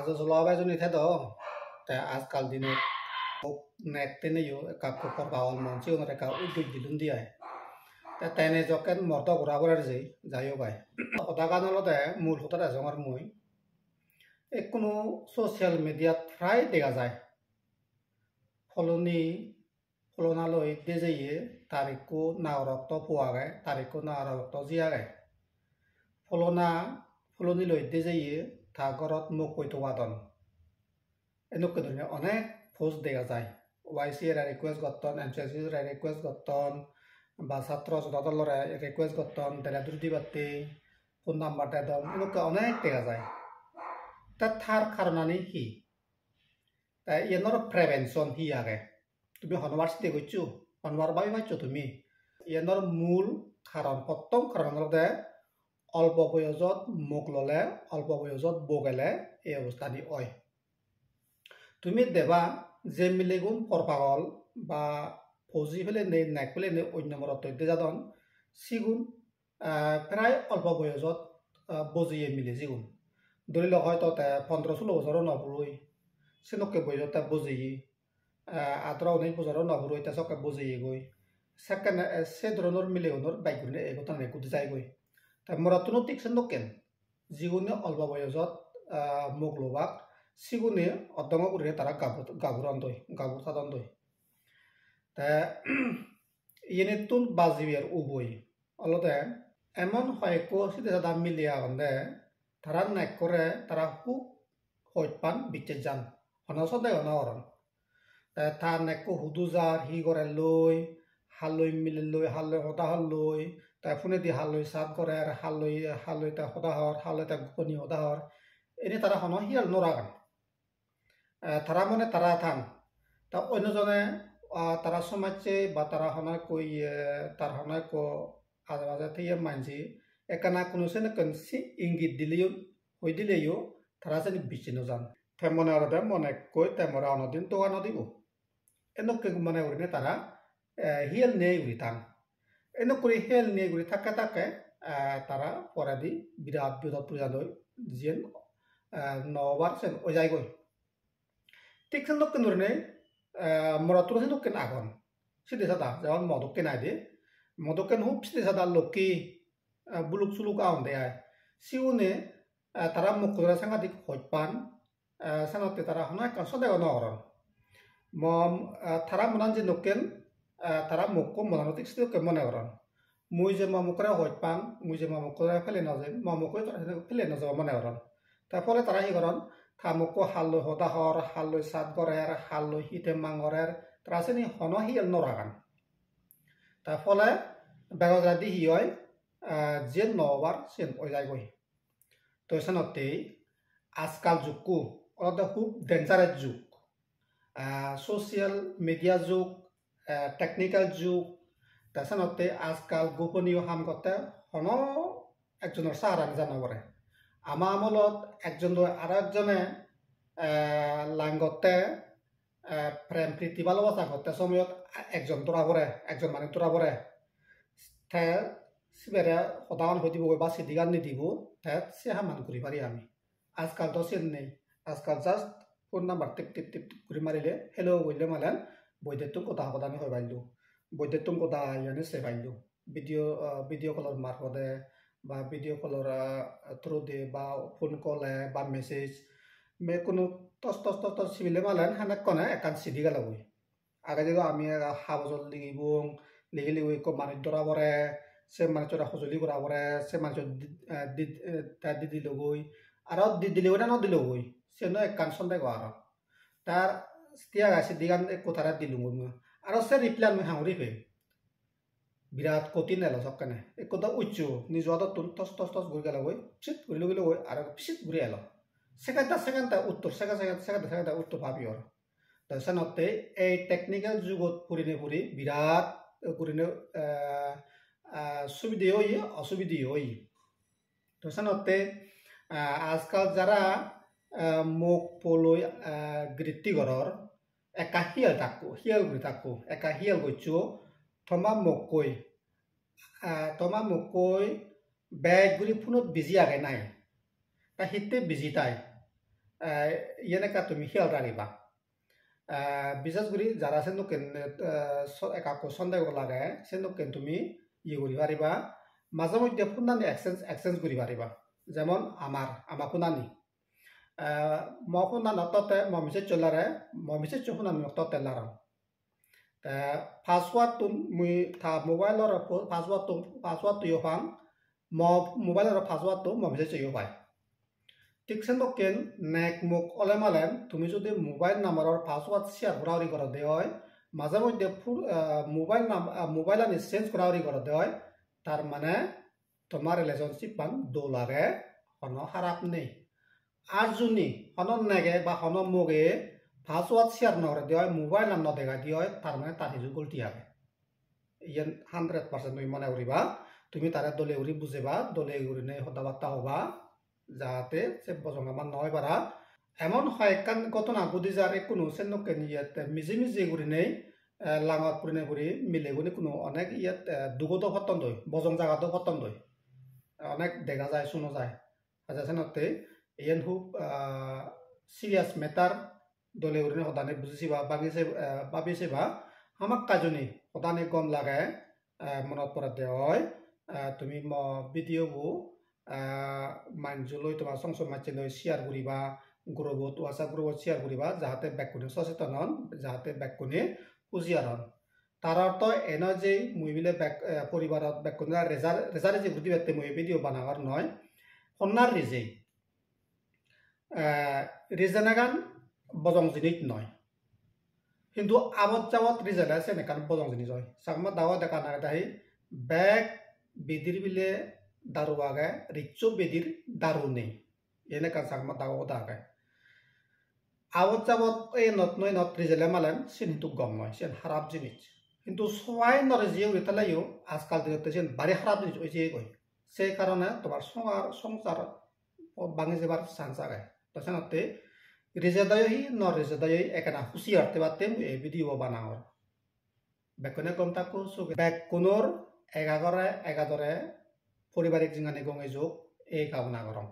আজও জলবায়ু নিতে তো তে আজকাল দিনে নেকতে নেইও কাপ কর পাওয়াল মঞ্চে ওনারে কা উদ্যোগ দিলুন দিয়ায় তে তেনে যকেন মর্ত ঘুরা ঘুরার যাইও বাই সদাগানলতে মূল হতার এজঙর মই কোনো ছ'চিয়েল মিডিয়াত প্ৰায় দেখা যায় ফলনালৈ দেজেয়ে তাৰিখো নাওৰক্ত পোৱাগে তাৰিখো নাওৰক্ত জীয়াগে ফলনিলৈ দেজেয়ে ঠাগৰত মোক কৈ থোৱাদন এনেকুৱা ধৰণে অনেক পোষ্ট দেখা যায় YC রিকোয়েস্ট গঠন MCC রিকোয়েস্ট গঠন বা ছাত্র জনতাদলরে রিকোয়েস্ট গঠন দেলাদুর দিবাতে ফোন নাম্বারটা একদম এনেকুৱা অনেক দেখা যায় তার থার কারণানি হি তাই এনর প্রিভেনশন হি আগে তুমি হনবার চিন্তা করছো হনবার ভাবি পাইছো তুমি এনর মূল কারণ প্রথম কারণ হলো অল্প বয়সত মুখ ললে অল্প বয়সত বগেলে এই অবস্থানি হয় তুমি দেবা যে মিলেগুন পরপাগল বা ফৌজি ফেলে নেই নেক ফেলে নেই অন্য মরত যাদন সিগুন প্রায় অল্প বয়সত বজিয়ে মিলে যিগুন ধরি লওক হয়তো 15-16 বছরও নবুরই সেনকে বয়সত বজিয়ে 18-19 বছরও নবুরই তা সকে বজিয়ে গই সেকেন্ড সে ধরনের মিলেগুনের বাইকগুনে এগোতা নেকুতে যায় গই তা মরতুনো ঠিক সেনকেন যিগুনে অল্প বয়সত মুখ লোবাক সিগুনে অর্ধঙ্গ করে তারা গাবুর সাধন দই তা ইয়ে তুন বাজিবিয়ার উবই অলতে এমন হয়কো সিধে সাদা মিলিয়া গন্ধে তারা নাক করে তারা হুক হইপান বিচে যান হনসদে হনরন তার নেকো হুদুজার হি করে লই হালই মিলে লই হালই হতাহর লই তাই ফোনে দি হালই সাত করে হালই তা হতাহর হালই তা গোপনী হতাহর এনে তারা হন হিয়াল নরাগান তারা মনে তারা থান তা অন্যজনে তারা সমাজে বা তারা হনায় কই তার হনায় কো আজে বাজে থেকে মানছি একানা কোনো সেনে কনসি ইঙ্গিত দিলেও হই দিলেও তারা যেন বিচিনো যান তেমনে আর মনে কই তেমরা অনদিন তো নদিব এনেক মনে উড়িনে তারা হিয়েল নেই উড়ি থান এনেক করে হিয়েল নেই উড়ি থাকে তারা পরে দি বিরাট বিরোধ পূজালৈ যেন নবার সেন ওজাই গই ঠিক সেনকেন ধরনে মরাতুর সেনকেন আগন সিদে সাদা যেমন মদকেন আইদে মদকেন হুপ সিদে সাদা লোকি বুলুক সুলুক আউন দে আয় সিউনে তারা মুখরা সাংঘাতিক হইপান সাংঘাতিক তারা হনায় কান সদায় নরন মম তারা মনান যে নকেন তারা মুখকো মনানো ঠিক সিদে মনে করন মুই যে মামুকরা হইপান মুই যে মামুকরা ফেলে নজে মামুকরা ফেলে নজে মনে করন তার ফলে তারা হি করন থামুকো হালই হদাহর হালই সাত গরের হালই হিতে মাঙ্গরের তারা সেনি হন হিয়েল নরাগান তার ফলে বেগজা দি হি হয় যে নবার সেন ওজাই গই তো সেনতে আজকাল যুগকু অলতে খুব ডেঞ্জারাস যুগ সোশ্যাল মিডিয়া যুগ টেকনিক্যাল যুগ তা সেনতে আজকাল গোপনীয় হাম করতে হন একজনের সাহারানি জানা পড়ে আমার আমলত একজন আর একজনে লাঙ্গতে প্রেম প্রীতি ভালোবাসা করতে সময়ত একজন তোরা পড়ে একজন মানে তোরা পড়ে তে সিবেরে সদান হয়ে দিব বা সিদিগান নিদিব তে সে হামান করি পারি আমি আজকাল তো সেন নেই আজকাল জাস্ট ফোন নাম্বার টিপ টিপ টিপ টিপ করে মারিলে হেলো বললে মালেন বৈদ্যুতিক কথা হদানি হয়ে পাইলো বৈদ্যুতিক কথা ইয়ানি সে পাইলো ভিডিও কলের মারফতে বা ভিডিও কলের থ্রু দিয়ে বা ফোন কলে বা মেসেজ কোনো টস সিবিলে মালেন হানে কনে একান সিদি গেলাবই আগে যদি আমি হাবজল লিগিব লিগি মানুষ ধরা পড়ে সে মানুষরা সজুলি করা পড়ে সে মানুষ দি দিলগই আর দিলেও না নদিলগই সে নয় একান সন্দেহ আর তার তিয়া সিদি গান কোথায় দিলুম আর সে রিপ্লাই আমি হাউরি ফেম বিরাট কঠিন এলো সবকানে একদা উচ্চ নিজ তুন টস ঘুরে গেল গই পিছিত ঘুরিলে গেলে গই আর পিছিত ঘুরে এলো সেখানটা উত্তর সেখানটা উত্তর ভাবি আর তাছাড়া এই টেকনিক্যাল যুগত ফুরি বিরাট ফুরিনে সুবিধে হই অসুবিধে হই তাছাড়া আজকাল যারা মুখ পলই গৃত্তি ঘরের একা হিয়াল ঘুরে থাকো একা হিয়াল গইছো থমা মুকই বেগ গুলি ফোনত বিজি আগে নাই তা হিতে বিজি তাই ইয়েনেকা তুমি খেয়াল রাখিবা বিশেষ করে যারা সেনুকেন একাকো সন্দেহ লাগে সেনুকেন তুমি ইয়ে করি পারিবা মাঝে মধ্যে ফুনানি এক্সচেঞ্জ করি পারিবা যেমন আমার ফুনানি ফুনানি ততে মেসেজ চলারে মেসেজ ফুনানি ততে লারাম পাসওয়ার্ড মুই থা মোবাইলর পাসওয়ার্ড ইউফাং মোবাইলর পাসওয়ার্ড মেসেজ ইউফাই ঠিক সেনকেন নেক মুখ অলে মালেন তুমি যদি মোবাইল নাম্বারের পাসওয়ার্ড শেয়ার করারি করে দেওয়া হয় মাঝে মধ্যে মোবাইল আনি চেঞ্জ করারি করে দেওয়া হয় তার মানে তোমার রিলেশনশিপ পান দো লাগে হন খারাপ নেই আর যদি হন নেগে বা হন মুগে পাসওয়ার্ড শেয়ার নকরে দেওয়া হয় মোবাইল নাম নদেগা দিয়ে হয় তার মানে তার হিজু গলতি হবে ইয়ান 100% তুমি মনে করিবা তুমি তারা দলে উড়ি বুঝেবা দলে উড়ি নেই হতাবার্তা হবা যাতে সে বজং আমার নয় বারা এমন হয় কান ঘটনা গুদি যার কোনো সেনকে ইয়াত মিজি মিজি গুড়ি নেই লাঙত পুরিনে গুড়ি মিলে গুলি কোনো অনেক ইয়াত দুগত ফতন দই বজং জায়গাতো ফতন দই অনেক দেখা যায় শুনো যায় আচ্ছা সেনতে ইয়ান খুব সিরিয়াস মেটার দলে উড়িনে সদানে বুঝিছিবা ভাবিছিবা আমাক কাজনী সদানে গম লাগে মনত পৰে দেয় তুমি ভিডিঅ'বোৰ মানজুলৈ তোমার সংসদ মানচিলৈ শেয়ার করিবা গ্রুপত হোয়াটসঅ্যাপ গ্রুপত শেয়ার করিবা যাতে ব্যাকুনে সচেতন হন যাতে ব্যাকুনে পুজিয়ার হন তার অর্থ এন যে মুই বিলে পরিবারত ব্যাকুনে রেজারে যে বুদ্ধি ব্যক্তি মুই ভিডিও বানাবার নয় সন্ন্যার রিজেই রিজেনাগান বজং জিনিস নয় কিন্তু আবত যাবত রিজেলা সেনেকান বজং জিনিস হয় সাকমা দাওয়া দেখা না দাহি ব্যাগ বিদির বিলে দারু আগে রিচো বেদির দারু নেই এনে কান সাকমা দাওয়া দাগে আবত যাবত এই নত নয় নত রিজেলে মালেন সেন কিন্তু গম নয় সেন খারাপ জিনিস কিন্তু সবাই নরে যে উড়িতালাইও আজকাল দিনতে সেন বাড়ি খারাপ জিনিস ওই যে কই সেই কারণে তোমার সংসার ভাঙি যাবার চান্স আগে তো সেনতে রিজেদায়ই ন রিজেদায়ই একানা হুঁশিয়ারতে বাতে এই ভিডিও বানাওয়ার বেকনে কম তাকো বেকুনোর এগাদরে পারিবারিক জিঙানি গঙে যোগ এই কামনা করম